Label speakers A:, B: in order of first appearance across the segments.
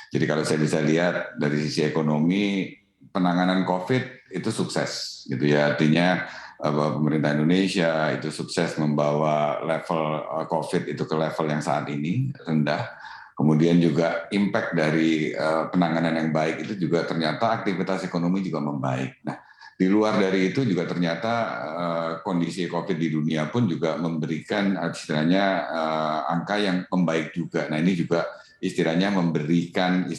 A: Jadi kalau saya bisa lihat dari sisi ekonomi, penanganan COVID itu sukses, gitu ya. Artinya pemerintah Indonesia itu sukses membawa level COVID itu ke level yang saat ini rendah. Kemudian juga impact dari penanganan yang baik itu juga ternyata aktivitas ekonomi juga membaik. Nah, di luar dari itu juga ternyata kondisi COVID di dunia pun juga memberikan istilahnya angka yang membaik juga. Nah, ini juga istilahnya memberikan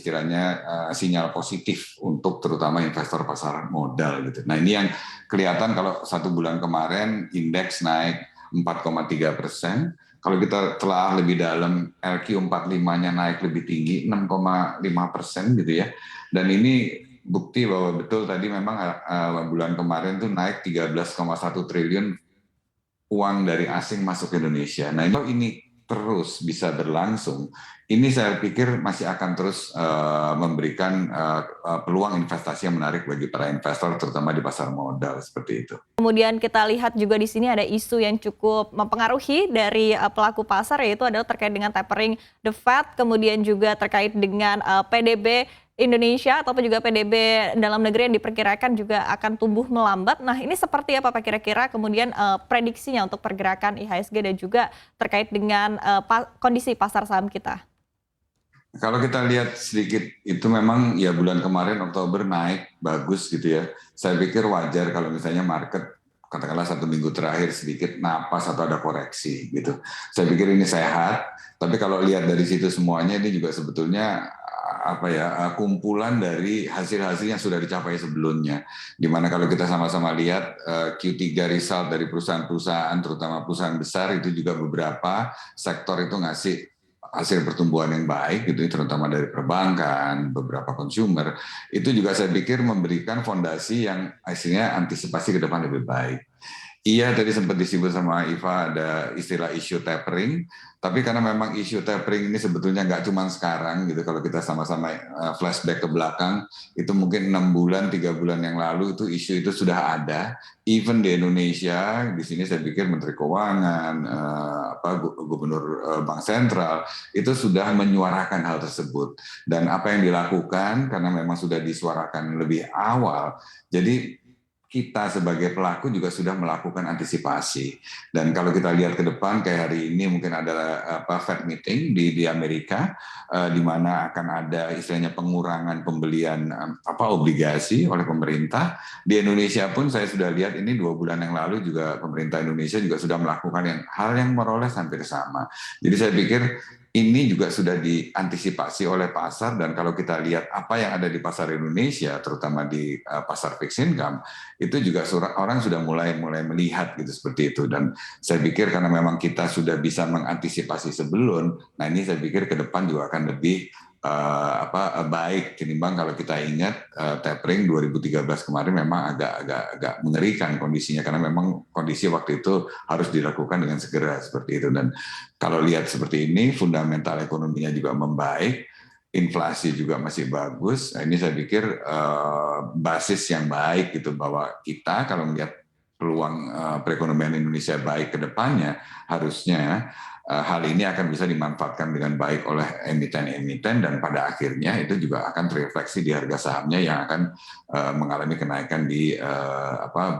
A: sinyal positif untuk terutama investor pasar modal gitu. Nah, ini yang kelihatan kalau 1 bulan kemarin indeks naik 4,3%. Kalau kita telah lebih dalam, LQ45-nya naik lebih tinggi 6,5% gitu ya. Dan ini bukti bahwa betul tadi memang bulan kemarin tuh naik 13,1 triliun uang dari asing masuk ke Indonesia. Nah, ini terus bisa berlangsung, ini saya pikir masih akan terus memberikan peluang investasi yang menarik bagi para investor, terutama di pasar modal seperti itu.
B: Kemudian kita lihat juga di sini ada isu yang cukup mempengaruhi dari pelaku pasar, yaitu adalah terkait dengan tapering the Fed, kemudian juga terkait dengan PDB Indonesia ataupun juga PDB dalam negeri yang diperkirakan juga akan tumbuh melambat. Nah, ini seperti apa Pak kira-kira kemudian prediksinya untuk pergerakan IHSG dan juga terkait dengan kondisi pasar saham kita?
A: Kalau kita lihat sedikit, itu memang ya bulan kemarin Oktober naik bagus gitu ya. Saya pikir wajar kalau misalnya market katakanlah 1 minggu terakhir sedikit napas atau ada koreksi gitu. Saya pikir ini sehat, tapi kalau lihat dari situ semuanya ini juga sebetulnya kumpulan dari hasil-hasil yang sudah dicapai sebelumnya. Dimana kalau kita sama-sama lihat Q3 result dari perusahaan-perusahaan, terutama perusahaan besar itu juga beberapa sektor itu ngasih hasil pertumbuhan yang baik gitu, terutama dari perbankan, beberapa consumer, itu juga saya pikir memberikan fondasi yang hasilnya antisipasi ke depan lebih baik. Iya, tadi sempat disebut sama Iva ada istilah isu tapering, tapi karena memang isu tapering ini sebetulnya nggak cuma sekarang gitu, kalau kita sama-sama flashback ke belakang, itu mungkin 6 bulan, 3 bulan yang lalu itu isu itu sudah ada, even di Indonesia, di sini saya pikir Menteri Keuangan, Gubernur Bank Sentral, itu sudah menyuarakan hal tersebut. Dan apa yang dilakukan, karena memang sudah disuarakan lebih awal, jadi kita sebagai pelaku juga sudah melakukan antisipasi. Dan kalau kita lihat ke depan, kayak hari ini mungkin ada Fed meeting di Amerika, di mana akan ada istilahnya pengurangan pembelian obligasi oleh pemerintah. Di Indonesia pun saya sudah lihat ini 2 bulan yang lalu juga pemerintah Indonesia juga sudah melakukan hal yang meroleh hampir sama. Jadi saya pikir ini juga sudah diantisipasi oleh pasar, dan kalau kita lihat apa yang ada di pasar Indonesia, terutama di pasar fixed income, itu juga orang sudah mulai melihat gitu seperti itu. Dan saya pikir karena memang kita sudah bisa mengantisipasi sebelum, nah ini saya pikir ke depan juga akan lebih baik ketimbang kalau kita ingat tapering 2013 kemarin memang agak mengerikan kondisinya, karena memang kondisi waktu itu harus dilakukan dengan segera seperti itu. Dan kalau lihat seperti ini, fundamental ekonominya juga membaik, inflasi juga masih bagus. Nah, ini saya pikir basis yang baik gitu, bahwa kita kalau melihat peluang perekonomian Indonesia baik ke depannya, harusnya hal ini akan bisa dimanfaatkan dengan baik oleh emiten-emiten, dan pada akhirnya itu juga akan terefleksi di harga sahamnya yang akan mengalami kenaikan di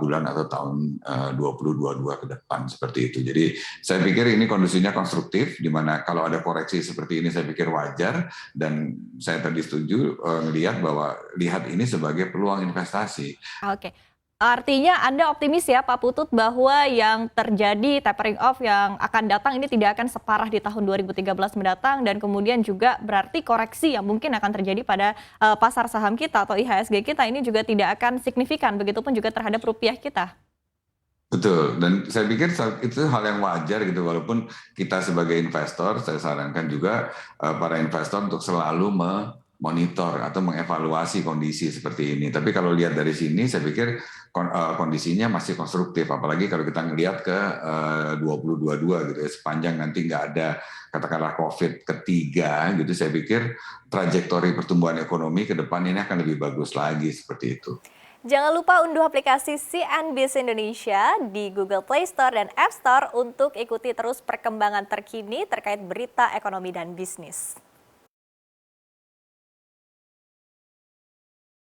A: bulan atau tahun 2022 ke depan seperti itu. Jadi saya pikir ini kondisinya konstruktif, di mana kalau ada koreksi seperti ini saya pikir wajar, dan saya tadi setuju melihat bahwa lihat ini sebagai peluang investasi.
B: Oke. Artinya Anda optimis ya Pak Putut bahwa yang terjadi tapering off yang akan datang ini tidak akan separah di tahun 2013 mendatang, dan kemudian juga berarti koreksi yang mungkin akan terjadi pada pasar saham kita atau IHSG kita ini juga tidak akan signifikan, begitupun juga terhadap rupiah kita.
A: Betul, dan saya pikir itu hal yang wajar gitu, walaupun kita sebagai investor, saya sarankan juga para investor untuk selalu memonitor atau mengevaluasi kondisi seperti ini. Tapi kalau lihat dari sini, saya pikir kondisinya masih konstruktif, apalagi kalau kita ngelihat ke 2022 gitu ya, sepanjang nanti nggak ada katakanlah COVID ketiga gitu, saya pikir trajektori pertumbuhan ekonomi ke depan ini akan lebih bagus lagi seperti itu.
B: Jangan lupa unduh aplikasi CNBC Indonesia di Google Play Store dan App Store untuk ikuti terus perkembangan terkini terkait berita ekonomi dan bisnis.